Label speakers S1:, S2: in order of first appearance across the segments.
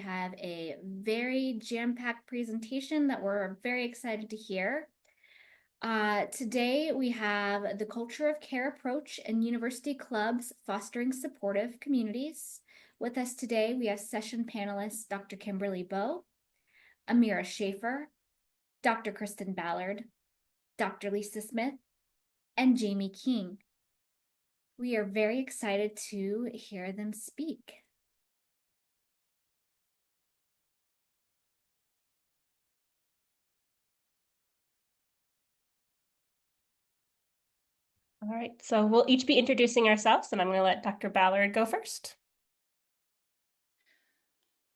S1: have a very jam-packed presentation that we're very excited to hear. Today we have the culture of care approach and university clubs fostering supportive communities. With us today, we have session panelists Dr. Kimberlee Bowe, Amera Schaefer, Dr. Kristin Ballard, Dr. Lisa Smith, and Jamie King. We are very excited to hear them speak.
S2: All right, so we'll each be introducing ourselves, and I'm going to let Dr. Ballard go first.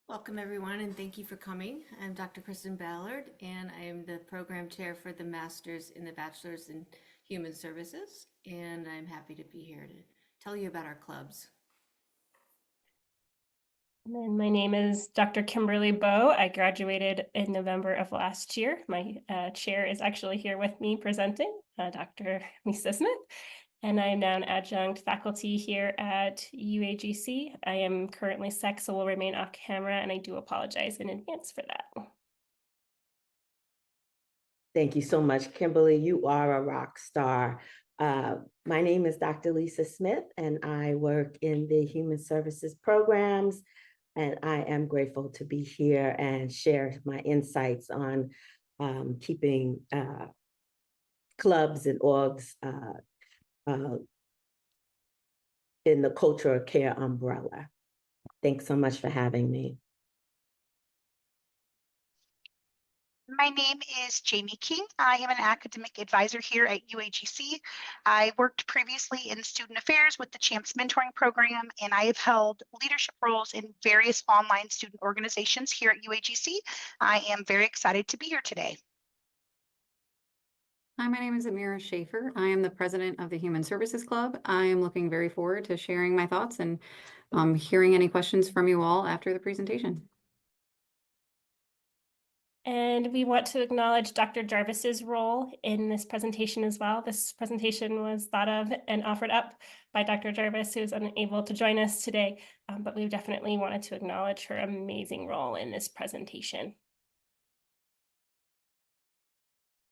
S3: Welcome, everyone, and thank you for coming. I'm Dr. Kristin Ballard, and I am the program chair for the Master's and the Bachelor's in Human Services, and I'm happy to be here to tell you about our clubs.
S2: And then my name is Dr. Kimberlee Bowe. I graduated in November of last year. My chair is actually here with me presenting, Dr. Lisa Smith, and I am now an adjunct faculty here at UAGC. I am currently SEC, so will remain off camera, and I do apologize in advance for that.
S4: Thank you so much, Kimberlee. You are a rock star. My name is Dr. Lisa Smith, and I work in the Human Services programs. And I am grateful to be here and share my insights on keeping clubs and orgs in the culture of care umbrella. Thanks so much for having me.
S5: My name is Jamie King. I am an academic advisor here at UAGC. I worked previously in student affairs with the CHAMPS mentoring program, and I have held leadership roles in various online student organizations here at UAGC. I am very excited to be here today.
S6: Hi, my name is Amera Schaefer. I am the president of the Human Services Club. I am looking very forward to sharing my thoughts and hearing any questions from you all after the presentation.
S2: And we want to acknowledge Dr. Jarvis's role in this presentation as well. This presentation was thought of and offered up by Dr. Jarvis, who is unable to join us today, but we definitely wanted to acknowledge her amazing role in this presentation.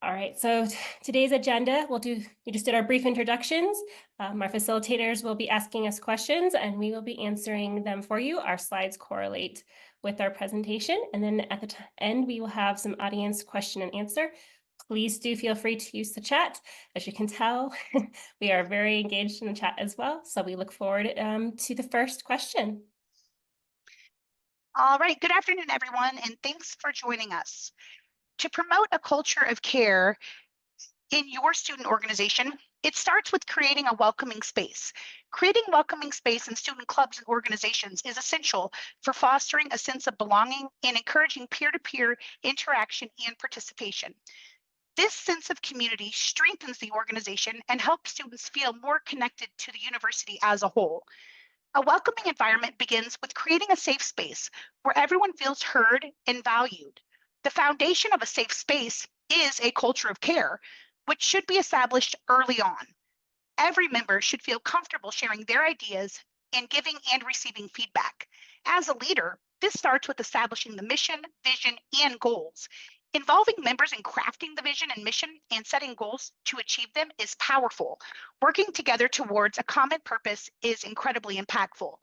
S2: All right, so today's agenda, we just did our brief introductions. Our facilitators will be asking us questions and we will be answering them for you. Our slides correlate with our presentation. And then at the end, we will have some audience question and answer. Please do feel free to use the chat. As you can tell, we are very engaged in the chat as well. So we look forward to the first question.
S5: All right, good afternoon, everyone, and thanks for joining us. To promote a culture of care in your student organization, it starts with creating a welcoming space. Creating welcoming space in student clubs and organizations is essential for fostering a sense of belonging and encouraging peer-to-peer interaction and participation. This sense of community strengthens the organization and helps students feel more connected to the university as a whole. A welcoming environment begins with creating a safe space where everyone feels heard and valued. The foundation of a safe space is a culture of care, which should be established early on. Every member should feel comfortable sharing their ideas and giving and receiving feedback. As a leader, this starts with establishing the mission, vision, and goals. Involving members in crafting the vision and mission and setting goals to achieve them is powerful. Working together towards a common purpose is incredibly impactful.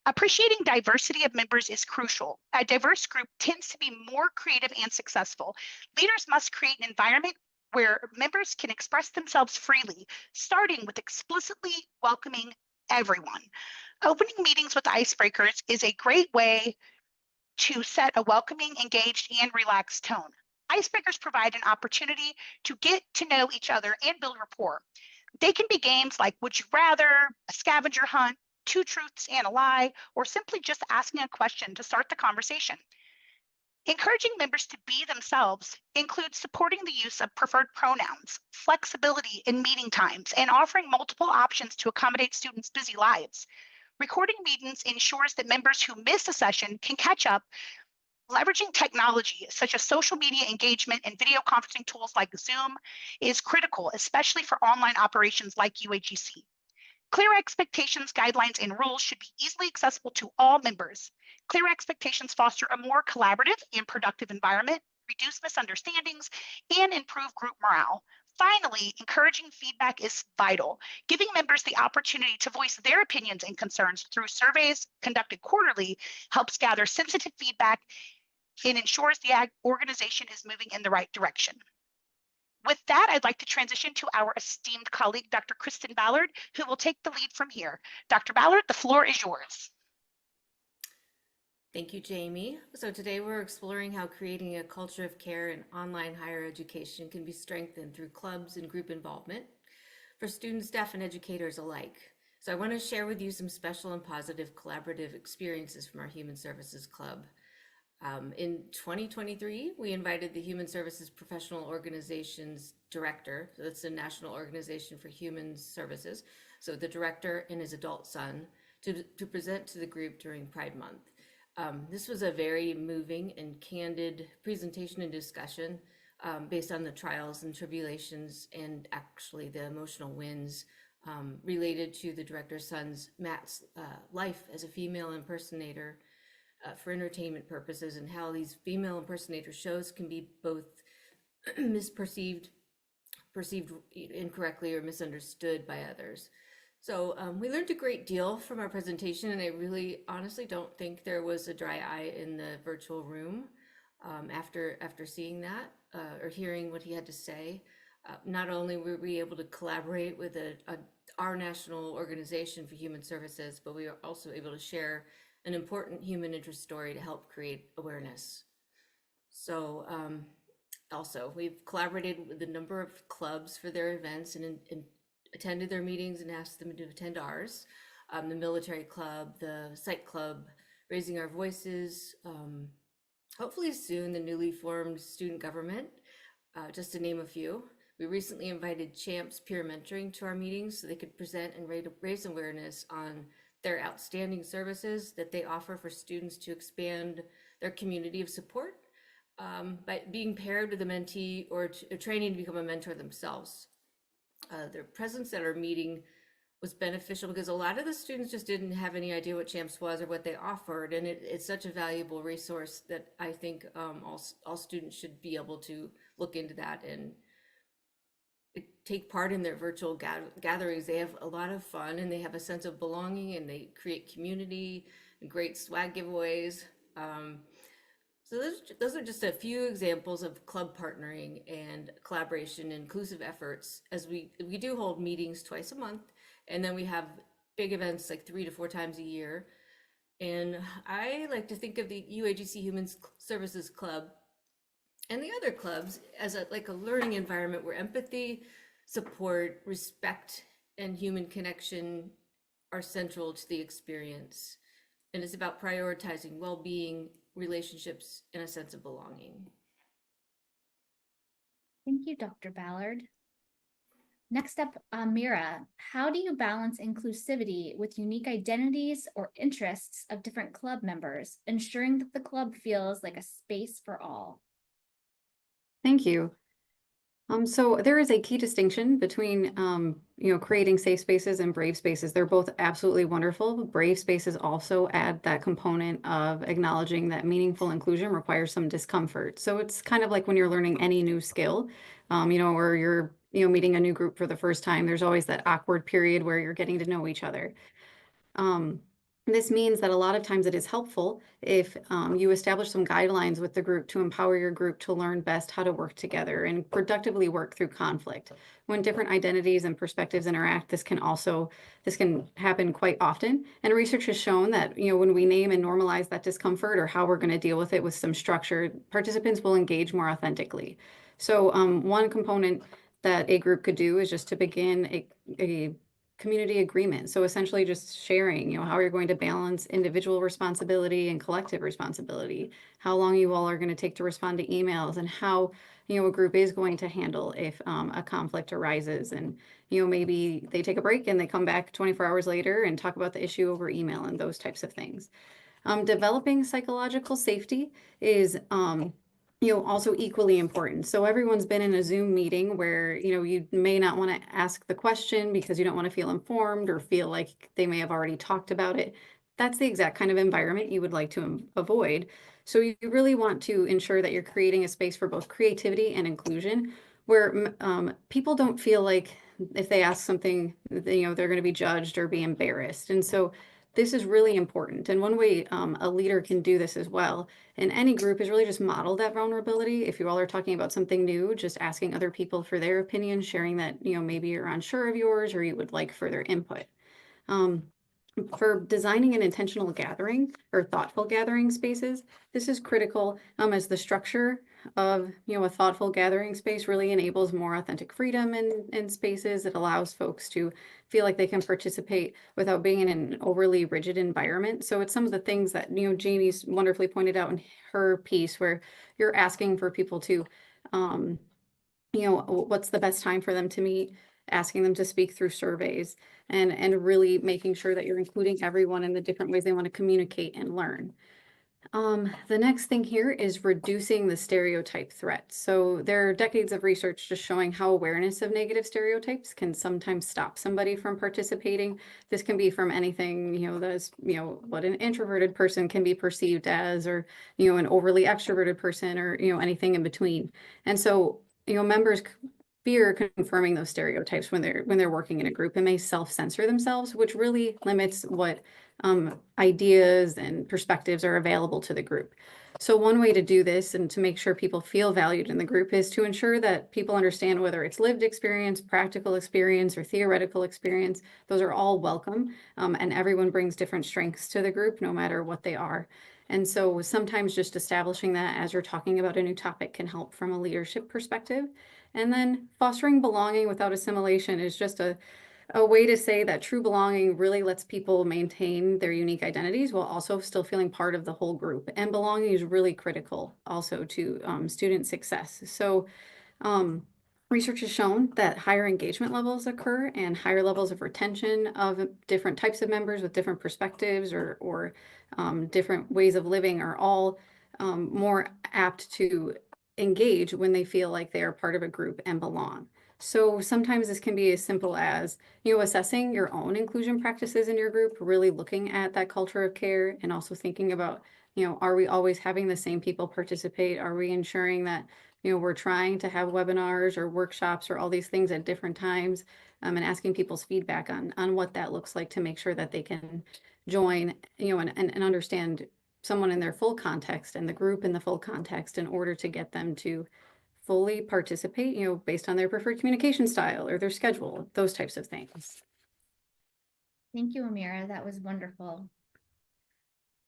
S5: Appreciating diversity of members is crucial. A diverse group tends to be more creative and successful. Leaders must create an environment where members can express themselves freely, starting with explicitly welcoming everyone. Opening meetings with icebreakers is a great way to set a welcoming, engaged, and relaxed tone. Icebreakers provide an opportunity to get to know each other and build rapport. They can be games like Would You Rather, a scavenger hunt, Two Truths and a Lie, or simply just asking a question to start the conversation. Encouraging members to be themselves includes supporting the use of preferred pronouns, flexibility in meeting times, and offering multiple options to accommodate students' busy lives. Recording meetings ensures that members who miss a session can catch up. Leveraging technology such as social media engagement and video conferencing tools like Zoom is critical, especially for online operations like UAGC. Clear expectations, guidelines, and rules should be easily accessible to all members. Clear expectations foster a more collaborative and productive environment, reduce misunderstandings, and improve group morale. Finally, encouraging feedback is vital. Giving members the opportunity to voice their opinions and concerns through surveys conducted quarterly helps gather sensitive feedback and ensures the organization is moving in the right direction. With that, I'd like to transition to our esteemed colleague, Dr. Kristin Ballard, who will take the lead from here. Dr. Ballard, the floor is yours.
S3: Thank you, Jamie. So today we're exploring how creating a culture of care in online higher education can be strengthened through clubs and group involvement for students, staff, and educators alike. So I want to share with you some special and positive collaborative experiences from our Human Services Club. In 2023, we invited the Human Services Professional Organizations Director, so that's the National Organization for Human Services, so the director and his adult son, to present to the group during Pride Month. This was a very moving and candid presentation and discussion based on the trials and tribulations and actually the emotional wins related to the director's son's, Matt's, life as a female impersonator for entertainment purposes, and how these female impersonator shows can be both perceived incorrectly or misunderstood by others. So we learned a great deal from our presentation, and I really honestly don't think there was a dry eye in the virtual room after seeing that or hearing what he had to say. Not only were we able to collaborate with our national organization for human services, but we were also able to share an important human interest story to help create awareness. So also, we've collaborated with a number of clubs for their events and attended their meetings and asked them to attend ours. The military club, the psych club, Raising Our Voices, hopefully soon the newly formed student government, just to name a few. We recently invited Champs Peer Mentoring to our meetings so they could present and raise awareness on their outstanding services that they offer for students to expand their community of support by being paired with a mentee or training to become a mentor themselves. Their presence at our meeting was beneficial because a lot of the students just didn't have any idea what Champs was or what they offered, and it's such a valuable resource that I think all students should be able to look into that and take part in their virtual gatherings. They have a lot of fun and they have a sense of belonging, and they create community and great swag giveaways. So those are just a few examples of club partnering and collaboration, inclusive efforts, as we do hold meetings twice a month, and then we have big events like 3 to 4 times a year. And I like to think of the UAGC Human Services Club and the other clubs as a learning environment where empathy, support, respect, and human connection are central to the experience. And it's about prioritizing well-being, relationships, and a sense of belonging.
S1: Thank you, Dr. Ballard. Next up, Amera, how do you balance inclusivity with unique identities or interests of different club members, ensuring that the club feels like a space for all?
S6: Thank you. So there is a key distinction between, creating safe spaces and brave spaces. They're both absolutely wonderful. Brave spaces also add that component of acknowledging that meaningful inclusion requires some discomfort. So it's kind of like when you're learning any new skill, or you're, meeting a new group for the first time. There's always that awkward period where you're getting to know each other. This means that a lot of times it is helpful if you establish some guidelines with the group to empower your group to learn best how to work together and productively work through conflict. When different identities and perspectives interact, this can happen quite often. And research has shown that, when we name and normalize that discomfort or how we're going to deal with it with some structure, participants will engage more authentically. So one component that a group could do is just to begin a community agreement. So essentially just sharing, how you're going to balance individual responsibility and collective responsibility, how long you all are going to take to respond to emails, and how, a group is going to handle if a conflict arises. And, maybe they take a break and they come back 24 hours later and talk about the issue over email and those types of things. Developing psychological safety is also equally important. So everyone's been in a Zoom meeting where, you may not want to ask the question because you don't want to feel informed or feel like they may have already talked about it. that's the exact kind of environment you would like to avoid. So you really want to ensure that you're creating a space for both creativity and inclusion, where people don't feel like if they ask something, they're going to be judged or be embarrassed. And so this is really important. And one way a leader can do this as well in any group is really just model that vulnerability. If you all are talking about something new, just asking other people for their opinion, sharing that, maybe you're unsure of yours or you would like further input. For designing an intentional gathering or thoughtful gathering spaces, this is critical as the structure of a thoughtful gathering space really enables more authentic freedom in spaces. It allows folks to feel like they can participate without being in an overly rigid environment. So it's some of the things that Jamie's wonderfully pointed out in her piece, where you're asking for people to what's the best time for them to meet, asking them to speak through surveys, and really making sure that you're including everyone in the different ways they want to communicate and learn. The next thing here is reducing the stereotype threat. So there are decades of research just showing how awareness of negative stereotypes can sometimes stop somebody from participating. This can be from anything, what an introverted person can be perceived as, or, an overly extroverted person, or, anything in between. And so, members fear confirming those stereotypes when they're working in a group and may self-censor themselves, which really limits what ideas and perspectives are available to the group. So one way to do this and to make sure people feel valued in the group is to ensure that people understand whether it's lived experience, practical experience, or theoretical experience. Those are all welcome, and everyone brings different strengths to the group, no matter what they are. And so sometimes just establishing that as you're talking about a new topic can help from a leadership perspective. And then fostering belonging without assimilation is just a way to say that true belonging really lets people maintain their unique identities while also still feeling part of the whole group. And belonging is really critical also to student success. So research has shown that higher engagement levels occur and higher levels of retention of different types of members with different perspectives or different ways of living are all more apt to engage when they feel like they are part of a group and belong. So sometimes this can be as simple as, assessing your own inclusion practices in your group, really looking at that culture of care, and also thinking about, are we always having the same people participate? Are we ensuring that, we're trying to have webinars or workshops or all these things at different times, and asking people's feedback on what that looks like to make sure that they can join, and understand someone in their full context and the group in the full context in order to get them to fully participate, based on their preferred communication style or their schedule, those types of things.
S1: Thank you, Amera. That was wonderful.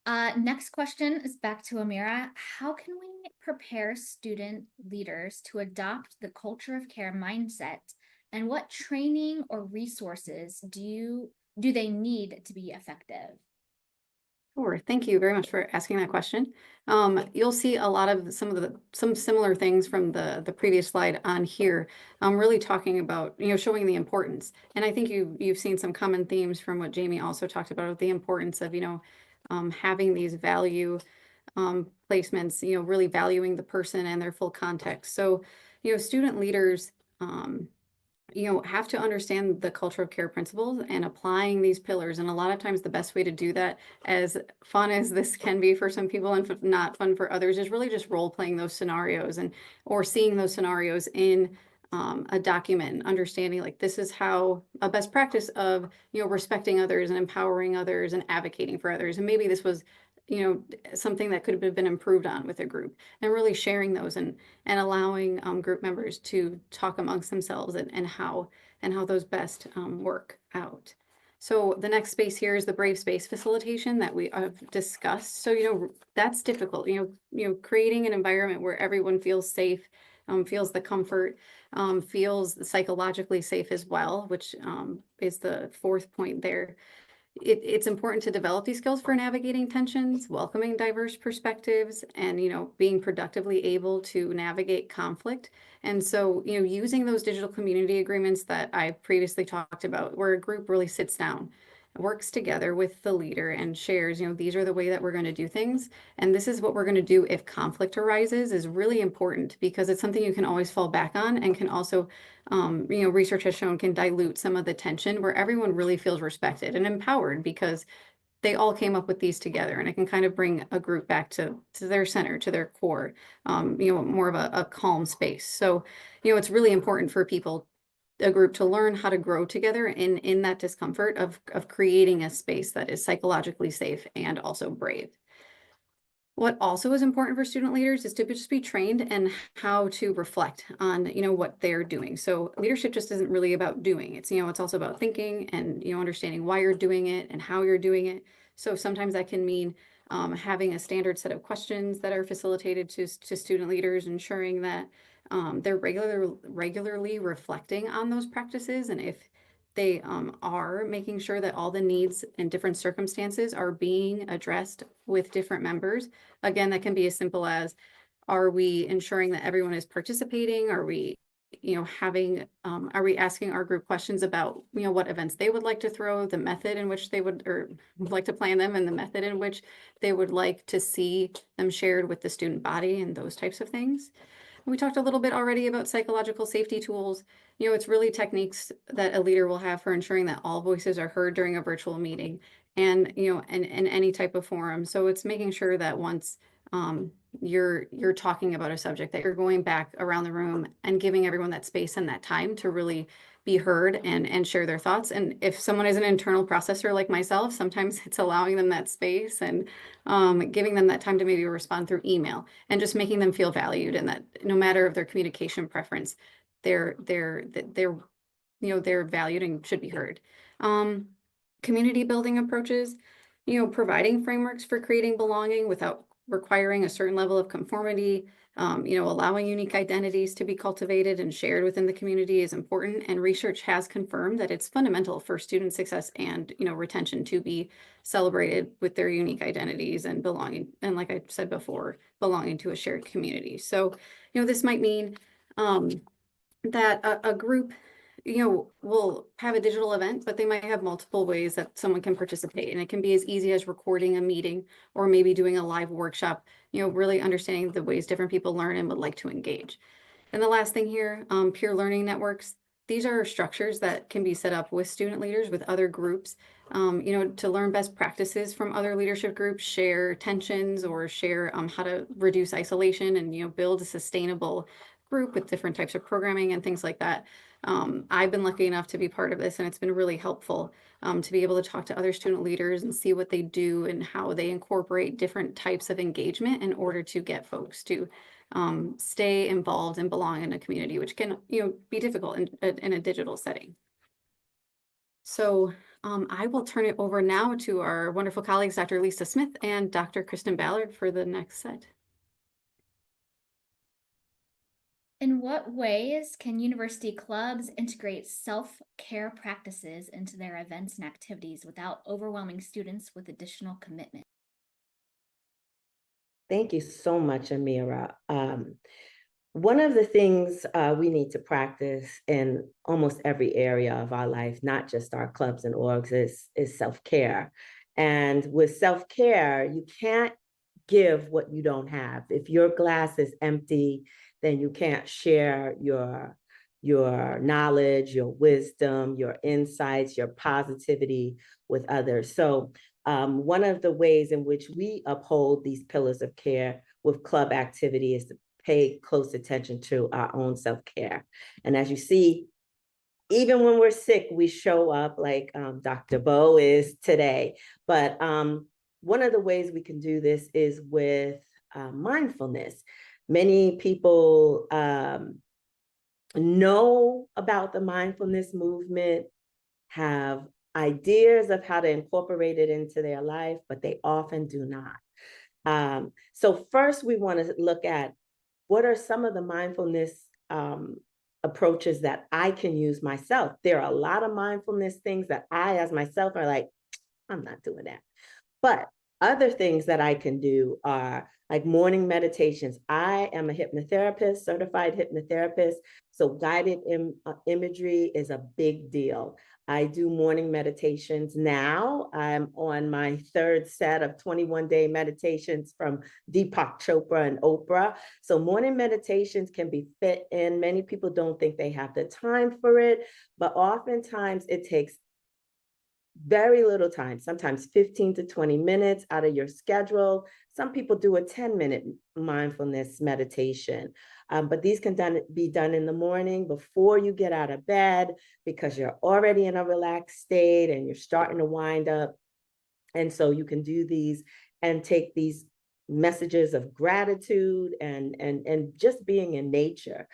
S1: Next question is back to Amera. How can we prepare student leaders to adopt the culture of care mindset, and what training or resources do they need to be effective?
S6: Sure. Thank you very much for asking that question. You'll see a lot of some similar things from the previous slide on here. I'm really talking about, showing the importance. And I think you've seen some common themes from what Jamie also talked about, the importance of, having these value placements, really valuing the person and their full context. So, student leaders, have to understand the culture of care principles and applying these pillars. And a lot of times the best way to do that, as fun as this can be for some people and not fun for others, is really just role playing those scenarios or seeing those scenarios in a document and understanding like this is how a best practice of, respecting others and empowering others and advocating for others. And maybe this was, something that could have been improved on with a group, and really sharing those and allowing group members to talk amongst themselves and how those best work out. So the next space here is the brave space facilitation that we have discussed. So, that's difficult, creating an environment where everyone feels safe, feels the comfort, feels psychologically safe as well, which is the fourth point there. It's important to develop these skills for navigating tensions, welcoming diverse perspectives, and, being productively able to navigate conflict. And so, using those digital community agreements that I previously talked about, where a group really sits down, works together with the leader and shares, these are the way that we're going to do things. And this is what we're going to do if conflict arises, is really important because it's something you can always fall back on, and can also, research has shown can dilute some of the tension, where everyone really feels respected and empowered because they all came up with these together, and it can kind of bring a group back to their center, to their core, more of a calm space. So, it's really important for a group to learn how to grow together in that discomfort of creating a space that is psychologically safe and also brave. What also is important for student leaders is to just be trained in how to reflect on, what they're doing. So leadership just isn't really about doing. It's also about thinking and, understanding why you're doing it and how you're doing it. So sometimes that can mean having a standard set of questions that are facilitated to student leaders, ensuring that they're regularly reflecting on those practices. And if they are making sure that all the needs and different circumstances are being addressed with different members. Again, that can be as simple as, are we ensuring that everyone is participating? Are we, are we asking our group questions about, what events they would like to throw, the method in which they would like to plan them, and the method in which they would like to see them shared with the student body, and those types of things. We talked a little bit already about psychological safety tools. It's really techniques that a leader will have for ensuring that all voices are heard during a virtual meeting and, in any type of forum. So it's making sure that once you're talking about a subject, that you're going back around the room and giving everyone that space and that time to really be heard and share their thoughts. And if someone is an internal processor like myself, sometimes it's allowing them that space and giving them that time to maybe respond through email, and just making them feel valued, and that no matter of their communication preference, they're valued and should be heard. Community building approaches, providing frameworks for creating belonging without requiring a certain level of conformity, allowing unique identities to be cultivated and shared within the community is important. And research has confirmed that it's fundamental for student success and, retention to be celebrated with their unique identities and belonging. And like I said before, belonging to a shared community. So, this might mean that a group, will have a digital event, but they might have multiple ways that someone can participate. And it can be as easy as recording a meeting or maybe doing a live workshop, really understanding the ways different people learn and would like to engage. And the last thing here, peer learning networks. These are structures that can be set up with student leaders, with other groups, to learn best practices from other leadership groups, share tensions, or share how to reduce isolation and, build a sustainable group with different types of programming and things like that. I've been lucky enough to be part of this, and it's been really helpful to be able to talk to other student leaders and see what they do and how they incorporate different types of engagement in order to get folks to stay involved and belong in a community, which can be difficult in a digital setting. So I will turn it over now to our wonderful colleagues, Dr. Lisa Smith and Dr. Kristin Ballard, for the next set.
S1: In what ways can university clubs integrate self-care practices into their events and activities without overwhelming students with additional commitment?
S4: Thank you so much, Amera. One of the things we need to practice in almost every area of our life, not just our clubs and orgs, is self-care. And with self-care, you can't give what you don't have. If your glass is empty, then you can't share your knowledge, your wisdom, your insights, your positivity with others. So one of the ways in which we uphold these pillars of care with club activity is to pay close attention to our own self-care. And as you see, even when we're sick, we show up like Dr. Bo is today. But one of the ways we can do this is with mindfulness. Many people know about the mindfulness movement, have ideas of how to incorporate it into their life, but they often do not. So first, we want to look at what are some of the mindfulness approaches that I can use myself. There are a lot of mindfulness things that I, as myself, are like, I'm not doing that. But other things that I can do are like morning meditations. I am a hypnotherapist, certified hypnotherapist. So guided imagery is a big deal. I do morning meditations now. I'm on my third set of 21-day meditations from Deepak Chopra and Oprah. So morning meditations can be fit in. Many people don't think they have the time for it, but oftentimes it takes very little time, sometimes 15 to 20 minutes out of your schedule. Some people do a 10-minute mindfulness meditation, but these can be done in the morning before you get out of bed, because you're already in a relaxed state and you're starting to wind up. And so you can do these and take these messages of gratitude and just being in nature.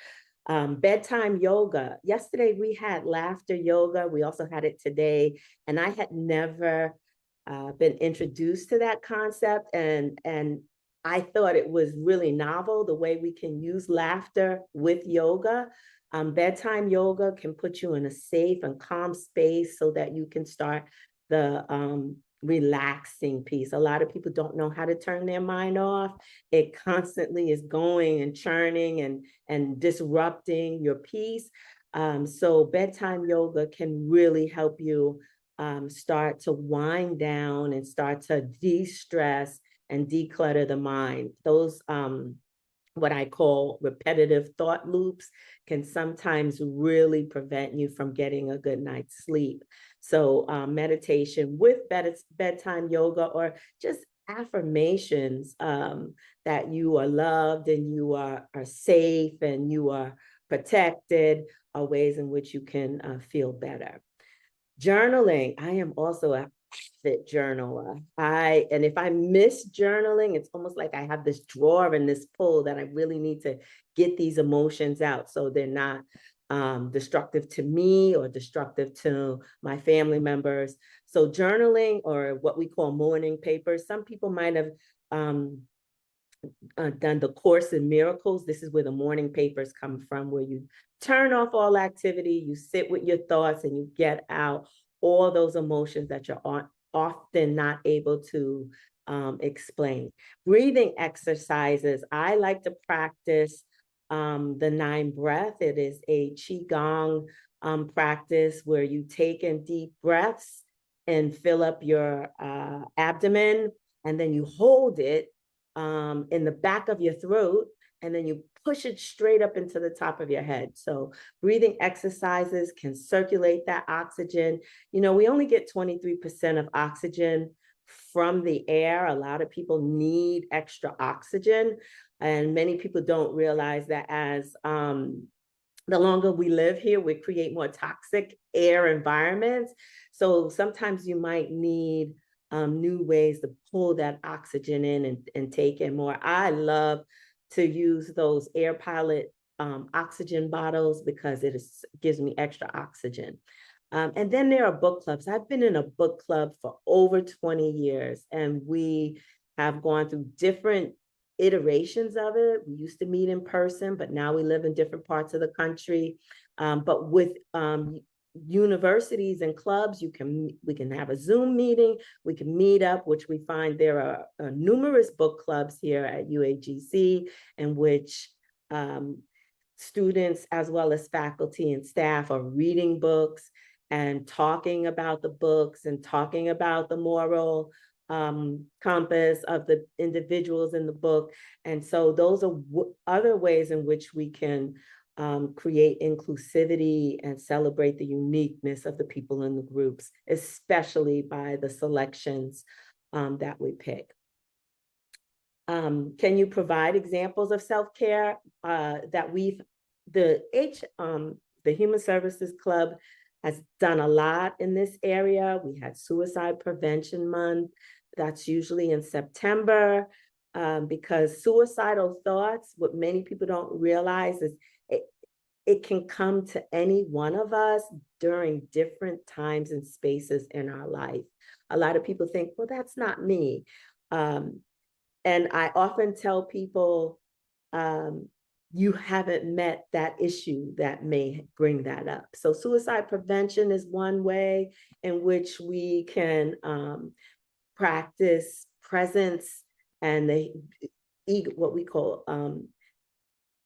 S4: Bedtime yoga. Yesterday we had laughter yoga. We also had it today, and I had never been introduced to that concept, and I thought it was really novel the way we can use laughter with yoga. Bedtime yoga can put you in a safe and calm space so that you can start the relaxing piece. A lot of people don't know how to turn their mind off. It constantly is going and churning and disrupting your peace. So bedtime yoga can really help you start to wind down and start to de-stress and declutter the mind. Those what I call repetitive thought loops can sometimes really prevent you from getting a good night's sleep. So meditation with bedtime yoga, or just affirmations that you are loved and you are safe and you are protected, are ways in which you can feel better. Journaling. I am also a avid journaler. And if I miss journaling, it's almost like I have this drawer and this pull that I really need to get these emotions out so they're not destructive to me or destructive to my family members. So journaling, or what we call morning papers. Some people might have done the Course in Miracles. This is where the morning papers come from, where you turn off all activity, you sit with your thoughts, and you get out all those emotions that you're often not able to explain. Breathing exercises. I like to practice the 9 breath. It is a Qigong practice where you take in deep breaths and fill up your abdomen, and then you hold it in the back of your throat, and then you push it straight up into the top of your head. So breathing exercises can circulate that oxygen. You know, we only get 23% of oxygen from the air. A lot of people need extra oxygen, and many people don't realize that as the longer we live here, we create more toxic air environments. So sometimes you might need new ways to pull that oxygen in and take in more. I love to use those Air Pilot oxygen bottles because it gives me extra oxygen. And then there are book clubs. I've been in a book club for over 20 years, and we have gone through different iterations of it. We used to meet in person, but now we live in different parts of the country. But with universities and clubs, we can have a Zoom meeting, we can meet up, which we find there are numerous book clubs here at UAGC, in which students as well as faculty and staff are reading books and talking about the books and talking about the moral compass of the individuals in the book. And so those are other ways in which we can create inclusivity and celebrate the uniqueness of the people in the groups, especially by the selections that we pick. Can you provide examples of self-care that the Human Services Club has done a lot in this area? We had Suicide Prevention Month. That's usually in September, because suicidal thoughts, what many people don't realize is it can come to any one of us during different times and spaces in our life. A lot of people think, well, that's not me. And I often tell people, you haven't met that issue that may bring that up. So suicide prevention is one way in which we can practice presence and what we call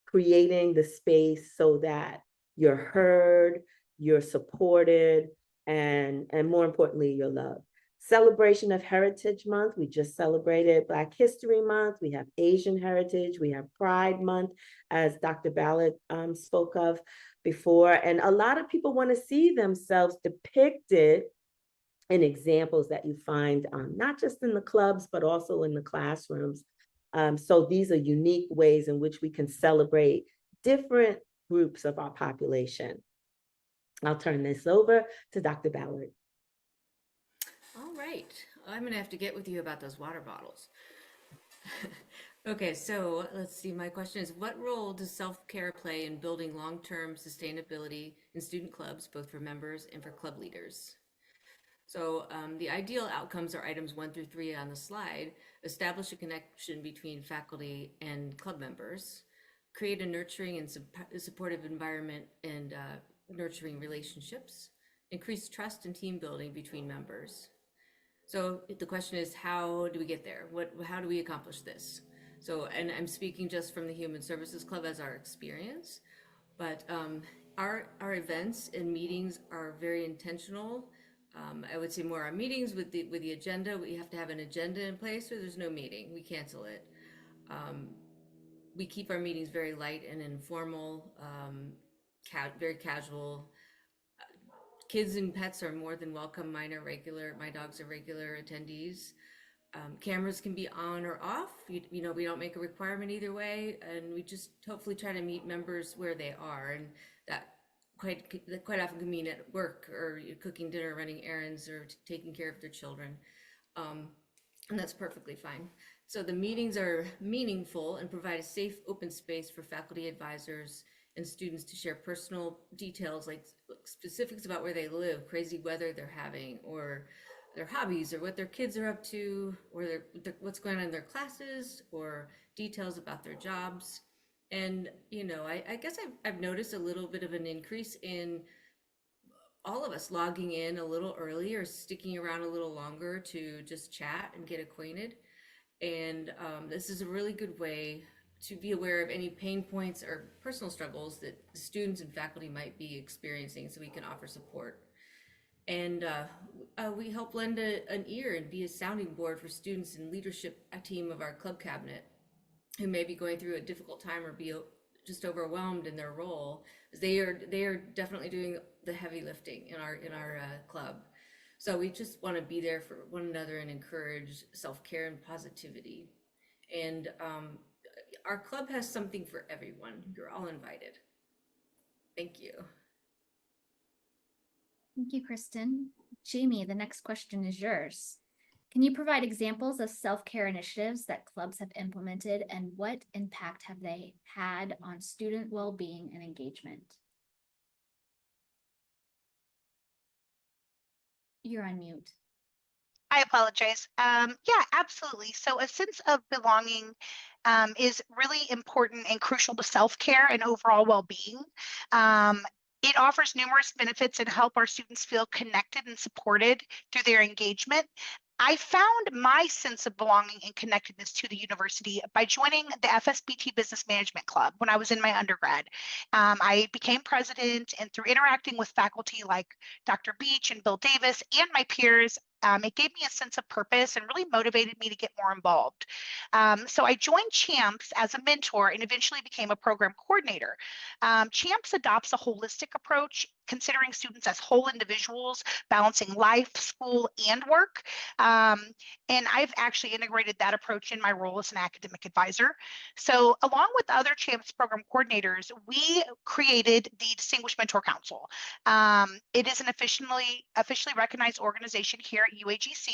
S4: creating the space so that you're heard, you're supported, and more importantly, you're loved. Celebration of Heritage Month. We just celebrated Black History Month. We have Asian Heritage. We have Pride Month, as Dr. Ballard spoke of before. And a lot of people want to see themselves depicted and examples that you find not just in the clubs, but also in the classrooms. So these are unique ways in which we can celebrate different groups of our population. I'll turn this over to Dr. Ballard.
S3: All right, I'm gonna have to get with you about those water bottles. Okay, so let's see. My question is, what role does self-care play in building long-term sustainability in student clubs, both for members and for club leaders? So the ideal outcomes are items 1 through 3 on the slide. Establish a connection between faculty and club members. Create a nurturing and supportive environment and nurturing relationships. Increase trust and team building between members. So the question is, how do we get there? How do we accomplish this? So, and I'm speaking just from the Human Services Club as our experience, but our events and meetings are very intentional. I would say more our meetings with the agenda. We have to have an agenda in place, or there's no meeting. We cancel it. We keep our meetings very light and informal, very casual. Kids and pets are more than welcome. Mine are regular. My dogs are regular attendees. Cameras can be on or off. You know, we don't make a requirement either way, and we just hopefully try to meet members where they are, and that quite often can mean at work or cooking dinner, running errands, or taking care of their children, and that's perfectly fine. So the meetings are meaningful and provide a safe, open space for faculty, advisors, and students to share personal details like specifics about where they live, crazy weather they're having, or their hobbies, or what their kids are up to, or what's going on in their classes, or details about their jobs. And, you know, I guess I've noticed a little bit of an increase in all of us logging in a little early or sticking around a little longer to just chat and get acquainted. And this is a really good way to be aware of any pain points or personal struggles that the students and faculty might be experiencing, so we can offer support. And we help lend an ear and be a sounding board for students and leadership team of our club cabinet who may be going through a difficult time or be just overwhelmed in their role. They are definitely doing the heavy lifting in our club. So we just want to be there for one another and encourage self-care and positivity. And our club has something for everyone. You're all invited. Thank you.
S1: Thank you, Kristin. Jamie, the next question is yours. Can you provide examples of self-care initiatives that clubs have implemented, and what impact have they had on student well-being and engagement? You're on mute.
S5: I apologize. Yeah, absolutely. So a sense of belonging is really important and crucial to self-care and overall well-being. It offers numerous benefits and help our students feel connected and supported through their engagement. I found my sense of belonging and connectedness to the university by joining the FSBT Business Management Club when I was in my undergrad. I became president, and through interacting with faculty like Dr. Beach and Bill Davis and my peers, it gave me a sense of purpose and really motivated me to get more involved. So I joined CHAMPS as a mentor and eventually became a program coordinator. CHAMPS adopts a holistic approach, considering students as whole individuals, balancing life, school, and work. And I've actually integrated that approach in my role as an academic advisor. So along with other CHAMPS program coordinators, we created the Distinguished Mentor Council. It is an officially recognized organization here at UAGC.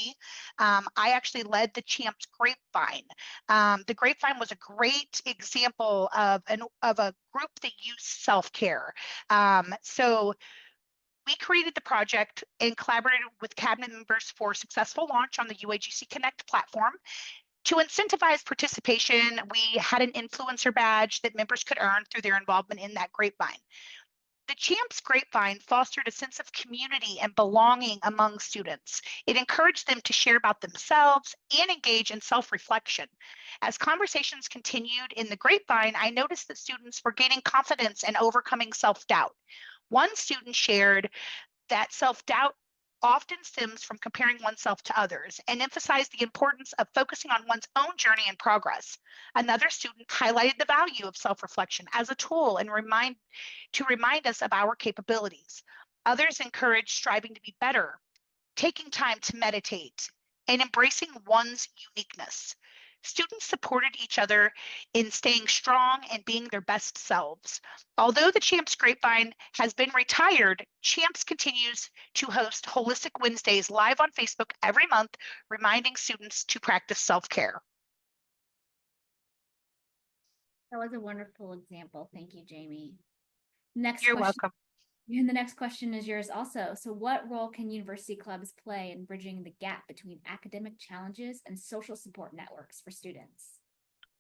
S5: I actually led the CHAMPS Grapevine. The Grapevine was a great example of a group that used self-care. So we created the project and collaborated with cabinet members for successful launch on the UAGC Connect platform. To incentivize participation, we had an influencer badge that members could earn through their involvement in that grapevine. The CHAMPS Grapevine fostered a sense of community and belonging among students. It encouraged them to share about themselves and engage in self-reflection. As conversations continued in the Grapevine, I noticed that students were gaining confidence and overcoming self-doubt. One student shared that self-doubt often stems from comparing oneself to others and emphasized the importance of focusing on one's own journey and progress. Another student highlighted the value of self-reflection as a tool and to remind us of our capabilities. Others encouraged striving to be better, taking time to meditate, and embracing one's uniqueness. Students supported each other in staying strong and being their best selves. Although the Champs Grapevine has been retired, Champs continues to host Holistic Wednesdays live on Facebook every month, reminding students to practice self-care.
S1: That was a wonderful example. Thank you, Jamie. Next
S5: You're
S1: question.
S5: welcome.
S1: And the next question is yours also. So what role can university clubs play in bridging the gap between academic challenges and social support networks for students?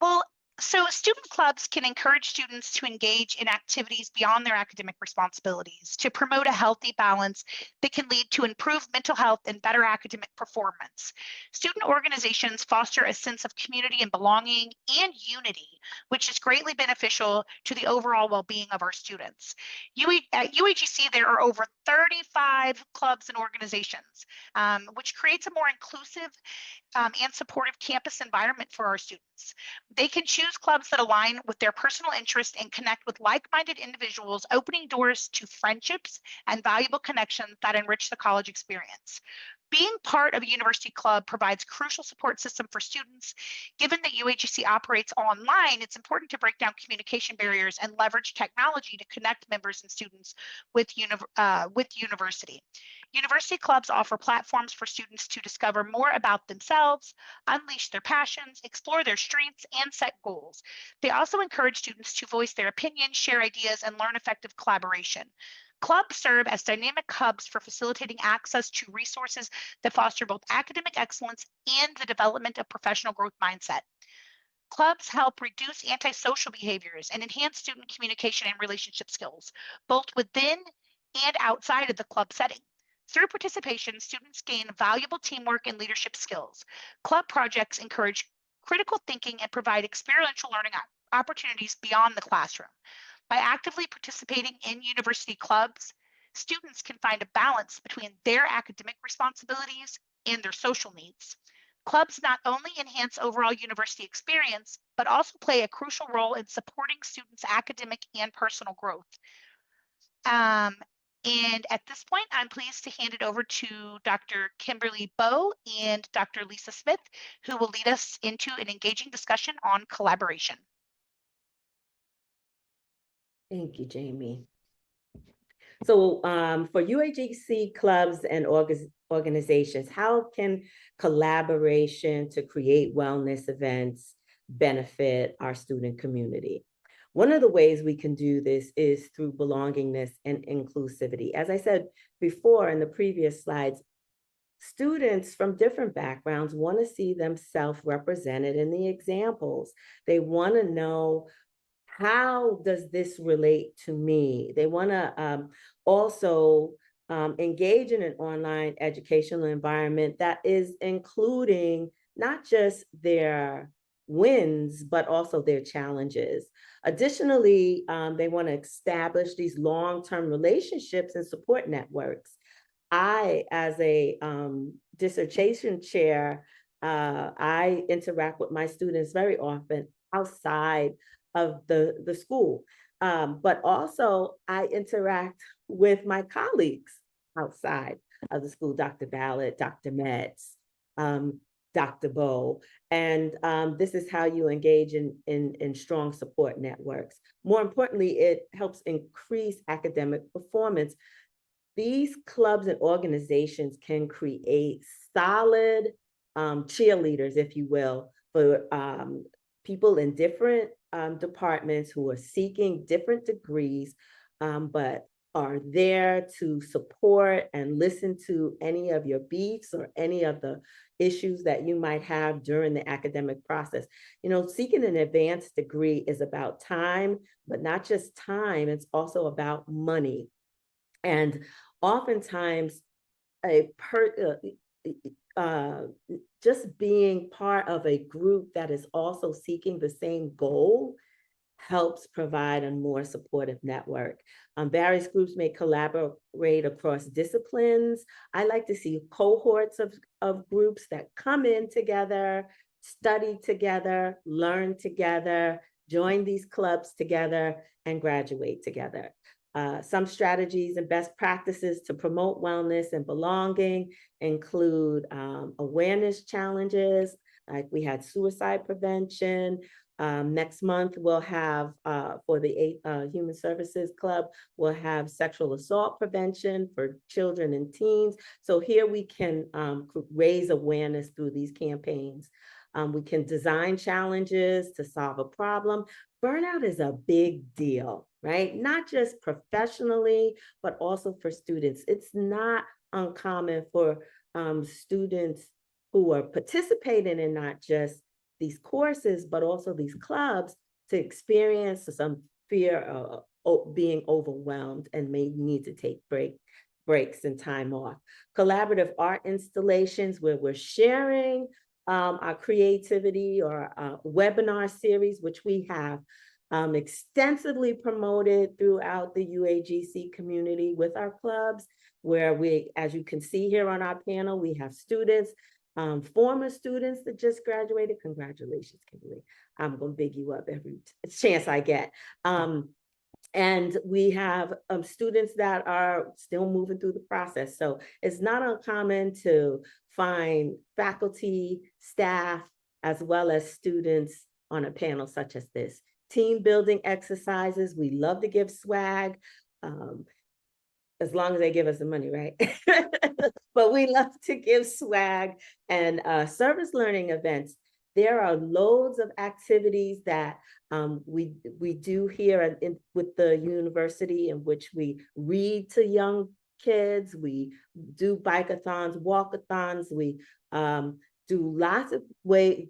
S5: Well, so student clubs can encourage students to engage in activities beyond their academic responsibilities to promote a healthy balance that can lead to improved mental health and better academic performance. Student organizations foster a sense of community and belonging and unity, which is greatly beneficial to the overall well-being of our students. At UAGC, there are over 35 clubs and organizations, which creates a more inclusive and supportive campus environment for our students. They can choose clubs that align with their personal interests and connect with like-minded individuals, opening doors to friendships and valuable connections that enrich the college experience. Being part of a university club provides crucial support system for students. Given that UAGC operates online, it's important to break down communication barriers and leverage technology to connect members and students with university. University clubs offer platforms for students to discover more about themselves, unleash their passions, explore their strengths, and set goals. They also encourage students to voice their opinions, share ideas, and learn effective collaboration. Clubs serve as dynamic hubs for facilitating access to resources that foster both academic excellence and the development of professional growth mindset. Clubs help reduce antisocial behaviors and enhance student communication and relationship skills, both within and outside of the club setting. Through participation, students gain valuable teamwork and leadership skills. Club projects encourage critical thinking and provide experiential learning opportunities beyond the classroom. By actively participating in university clubs, students can find a balance between their academic responsibilities and their social needs. Clubs not only enhance overall university experience, but also play a crucial role in supporting students' academic and personal growth. And at this point, I'm pleased to hand it over to Dr. Kimberlee Bowe and Dr. Lisa Smith, who will lead us into an engaging discussion on collaboration.
S4: Thank you, Jamie. So for UAGC clubs and organizations, how can collaboration to create wellness events benefit our student community? One of the ways we can do this is through belongingness and inclusivity. As I said before in the previous slides, students from different backgrounds want to see themselves represented in the examples. They want to know, how does this relate to me? They want to also engage in an online educational environment that is including not just their wins, but also their challenges. Additionally, they want to establish these long-term relationships and support networks. I, as a dissertation chair, I interact with my students very often outside of the school. But also I interact with my colleagues outside of the school, Dr. Ballard, Dr. Metz, Dr. Bowe. And this is how you engage in strong support networks. More importantly, it helps increase academic performance. These clubs and organizations can create solid cheerleaders, if you will, for people in different departments who are seeking different degrees, but are there to support and listen to any of your beefs or any of the issues that you might have during the academic process. You know, seeking an advanced degree is about time, but not just time, it's also about money. And oftentimes, just being part of a group that is also seeking the same goal helps provide a more supportive network. Various groups may collaborate across disciplines. I like to see cohorts of groups that come in together, study together, learn together, join these clubs together, and graduate together. Some strategies and best practices to promote wellness and belonging include awareness challenges, like we had suicide prevention. Next month, we'll have, for the Human Services Club, we'll have sexual assault prevention for children and teens. So here we can raise awareness through these campaigns. We can design challenges to solve a problem. Burnout is a big deal, right? Not just professionally, but also for students. It's not uncommon for students who are participating in not just these courses, but also these clubs to experience some fear of being overwhelmed and may need to take breaks and time off. Collaborative art installations where we're sharing our creativity, or webinar series, which we have extensively promoted throughout the UAGC community with our clubs, where we, as you can see here on our panel, we have students, former students that just graduated. Congratulations, Kimberlee. I'm going to big you up every chance I get. And we have students that are still moving through the process. So it's not uncommon to find faculty, staff, as well as students on a panel such as this. Team building exercises, we love to give swag, as long as they give us the money, right? But we love to give swag and service learning events. There are loads of activities that we do here with the university, in which we read to young kids, we do bike-a-thons, walk-a-thons, we do lots of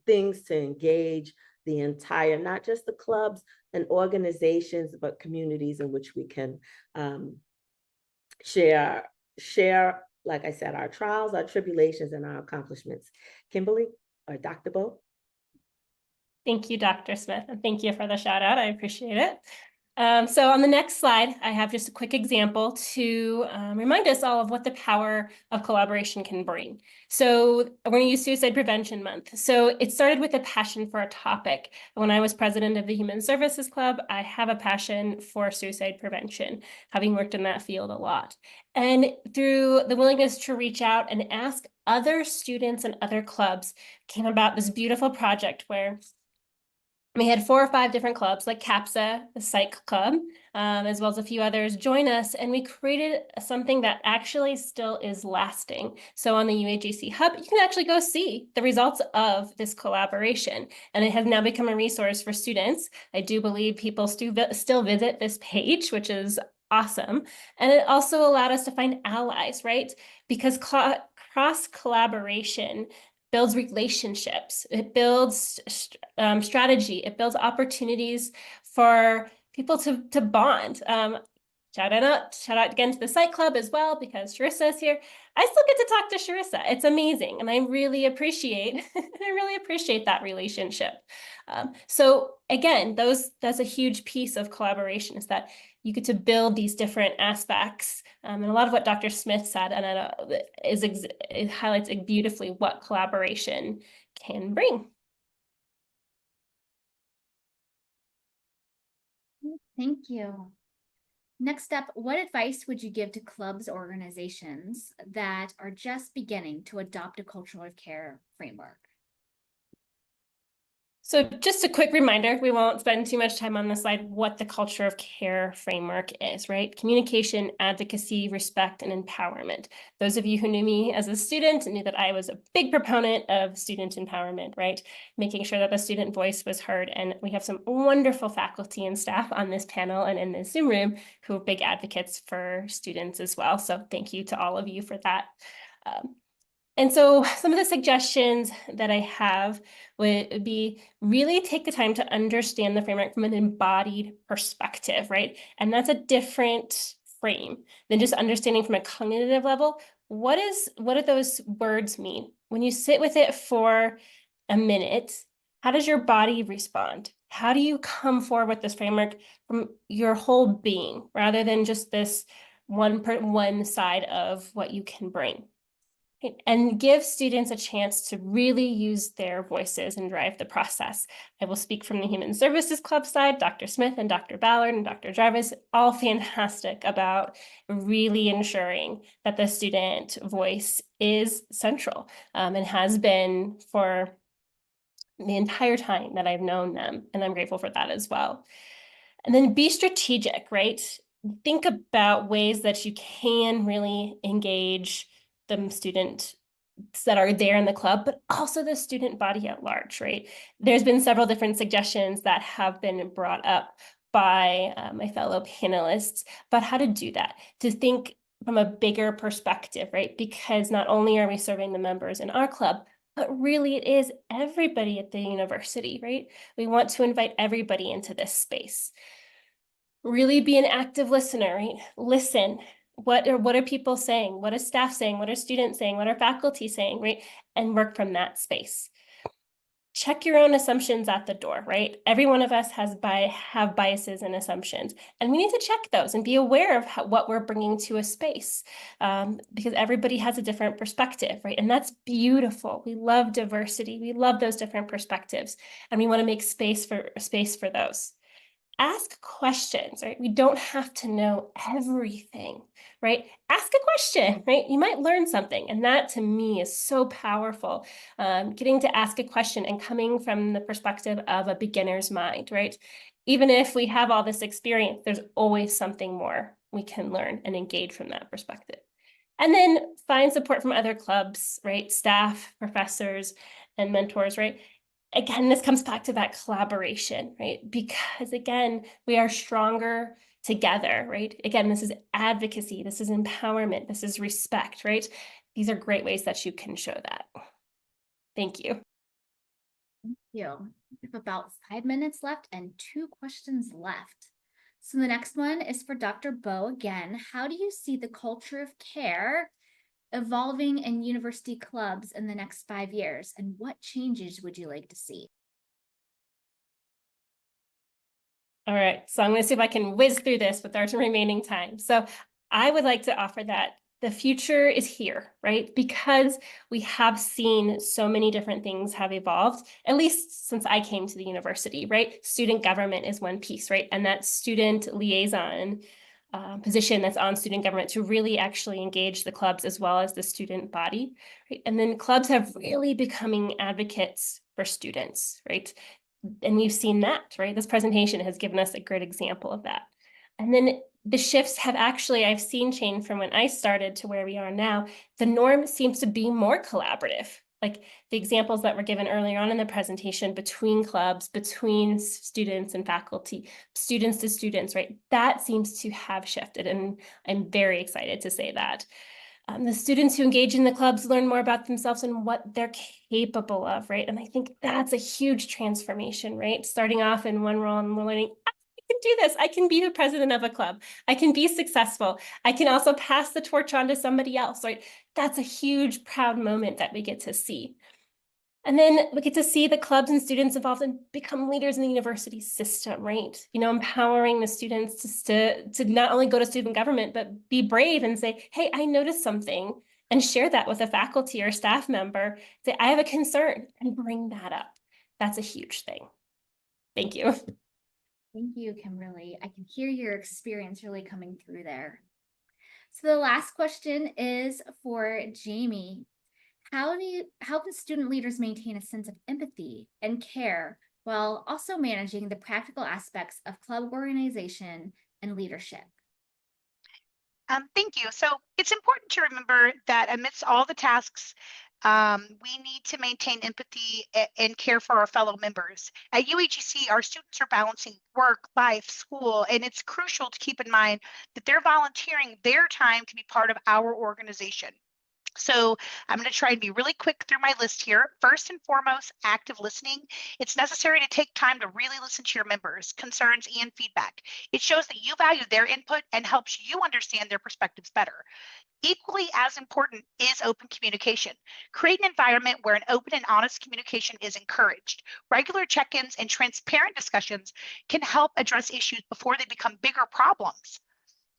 S4: things to engage the entire, not just the clubs and organizations, but communities in which we can share, like I said, our trials, our tribulations, and our accomplishments. Kimberlee or Dr. Bo?
S2: Thank you, Dr. Smith, and thank you for the shout out. I appreciate it. So on the next slide, I have just a quick example to remind us all of what the power of collaboration can bring. So we're going to use Suicide Prevention Month. So it started with a passion for a topic. When I was president of the Human Services Club, I have a passion for suicide prevention, having worked in that field a lot. And through the willingness to reach out and ask other students and other clubs, came about this beautiful project where we had 4 or 5 different clubs, like CAPSA, the Psych Club, as well as a few others, join us, and we created something that actually still is lasting. So on the UAGC Hub, you can actually go see the results of this collaboration, and it has now become a resource for students. I do believe people still visit this page, which is awesome. And it also allowed us to find allies, right? Because cross-collaboration builds relationships, it builds strategy, it builds opportunities for people to bond. Shout out again to the Psych Club as well, because Sharissa is here. I still get to talk to Sharissa. It's amazing, and I really appreciate that relationship. So again, that's a huge piece of collaboration, is that you get to build these different aspects. And a lot of what Dr. Smith said, and it highlights beautifully what collaboration can bring.
S1: Thank you. Next up, what advice would you give to clubs or organizations that are just beginning to adopt a culture of care framework?
S2: So just a quick reminder, we won't spend too much time on this slide, what the culture of care framework is, right? Communication, advocacy, respect, and empowerment. Those of you who knew me as a student knew that I was a big proponent of student empowerment, right? Making sure that the student voice was heard. And we have some wonderful faculty and staff on this panel and in this Zoom room who are big advocates for students as well. So thank you to all of you for that. And so some of the suggestions that I have would be really take the time to understand the framework from an embodied perspective, right? And that's a different frame than just understanding from a cognitive level. What do those words mean? When you sit with it for a minute, how does your body respond? How do you come forward with this framework from your whole being, rather than just this one side of what you can bring? right? And give students a chance to really use their voices and drive the process. I will speak from the Human Services Club side. Dr. Smith and Dr. Ballard and Dr. Jarvis, all fantastic about really ensuring that the student voice is central, and has been for the entire time that I've known them. And I'm grateful for that as well. And then be strategic, right? Think about ways that you can really engage the students that are there in the club, but also the student body at large, right? There's been several different suggestions that have been brought up by my fellow panelists about how to do that, to think from a bigger perspective, right? Because not only are we serving the members in our club, but really it is everybody at the university, right? We want to invite everybody into this space. Really be an active listener, right? Listen. What are people saying? What is staff saying? What are students saying? What are faculty saying, right? And work from that space. Check your own assumptions at the door, right? Every one of us have biases and assumptions, and we need to check those and be aware of what we're bringing to a space, because everybody has a different perspective, right? And that's beautiful. We love diversity. We love those different perspectives, and we want to make space for those. Ask questions, right? We don't have to know everything, right? Ask a question, right? You might learn something. And that to me is so powerful. Getting to ask a question and coming from the perspective of a beginner's mind, right? Even if we have all this experience, there's always something more we can learn and engage from that perspective. And then find support from other clubs, right? Staff, professors, and mentors, right? Again, this comes back to that collaboration, right? Because again, we are stronger together, right? Again, this is advocacy, this is empowerment, this is respect, right? These are great ways that you can show that. Thank you.
S1: Thank you. We have about 5 minutes left and 2 questions left. So the next one is for Dr. Bo again. How do you see the culture of care evolving in university clubs in the next 5 years, and what changes would you like to see?
S2: All right, so I'm going to see if I can whiz through this with our remaining time. So I would like to offer that the future is here, right? Because we have seen so many different things have evolved, at least since I came to the university, right? Student government is one piece, right? And that student liaison position that's on student government to really actually engage the clubs as well as the student body, right? And then clubs have really becoming advocates for students, right? And we've seen that, right? This presentation has given us a great example of that. And then the shifts have actually, I've seen change from when I started to where we are now. The norm seems to be more collaborative. Like the examples that were given earlier on in the presentation between clubs, between students and faculty, students to students, right? That seems to have shifted, and I'm very excited to say that. The students who engage in the clubs learn more about themselves and what they're capable of, right? And I think that's a huge transformation, right? Starting off in one role and learning, I can do this. I can be the president of a club. I can be successful. I can also pass the torch on to somebody else, right? That's a huge, proud moment that we get to see. And then we get to see the clubs and students involved and become leaders in the university system, right? You know, empowering the students to not only go to student government, but be brave and say, hey, I noticed something, and share that with a faculty or staff member. Say, I have a concern, and bring that up. That's a huge thing. Thank you.
S1: Thank you, Kimberlee. I can hear your experience really coming through there. So the last question is for Jamie. How can student leaders maintain a sense of empathy and care while also managing the practical aspects of club organization and leadership?
S5: Thank you. So it's important to remember that amidst all the tasks, we need to maintain empathy and care for our fellow members. At UAGC, our students are balancing work, life, school, and it's crucial to keep in mind that they're volunteering their time to be part of our organization. So I'm going to try and be really quick through my list here. First and foremost, active listening. It's necessary to take time to really listen to your members' concerns and feedback. It shows that you value their input and helps you understand their perspectives better. Equally as important is open communication. Create an environment where an open and honest communication is encouraged. Regular check-ins and transparent discussions can help address issues before they become bigger problems.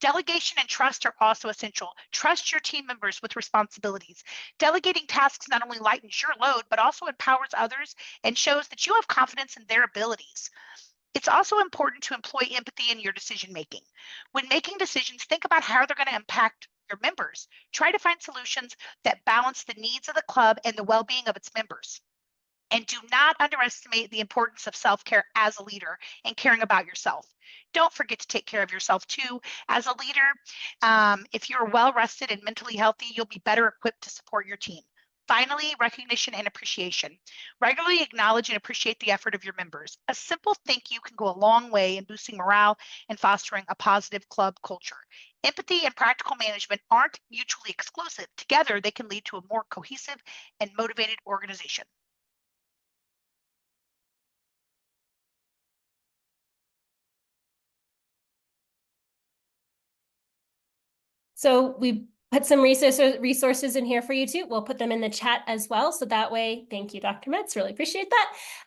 S5: Delegation and trust are also essential. Trust your team members with responsibilities. Delegating tasks not only lightens your load, but also empowers others and shows that you have confidence in their abilities. It's also important to employ empathy in your decision making. When making decisions, think about how they're going to impact your members. Try to find solutions that balance the needs of the club and the well-being of its members. And do not underestimate the importance of self-care as a leader and caring about yourself. Don't forget to take care of yourself too. As a leader, if you're well rested and mentally healthy, you'll be better equipped to support your team. Finally, recognition and appreciation. Regularly acknowledge and appreciate the effort of your members. A simple thank you can go a long way in boosting morale and fostering a positive club culture. Empathy and practical management aren't mutually exclusive. Together, they can lead to a more cohesive and motivated organization.
S2: So we put some resources in here for you too. We'll put them in the chat as well. So that way, thank you, Dr. Metz, really appreciate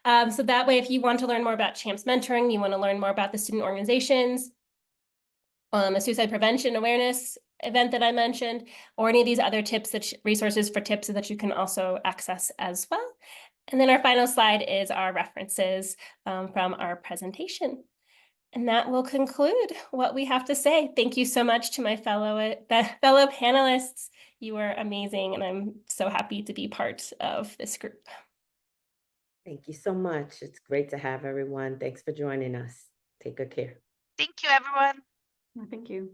S2: that. So that way, if you want to learn more about CHAMPS mentoring, you want to learn more about the student organizations, a suicide prevention awareness event that I mentioned, or any of these other tips, resources for tips that you can also access as well. And then our final slide is our references from our presentation. And that will conclude what we have to say. Thank you so much to my fellow panelists. You are amazing, and I'm so happy to be part of this group.
S4: Thank you so much. It's great to have everyone. Thanks for joining us. Take good care.
S5: Thank you, everyone.
S6: Thank you.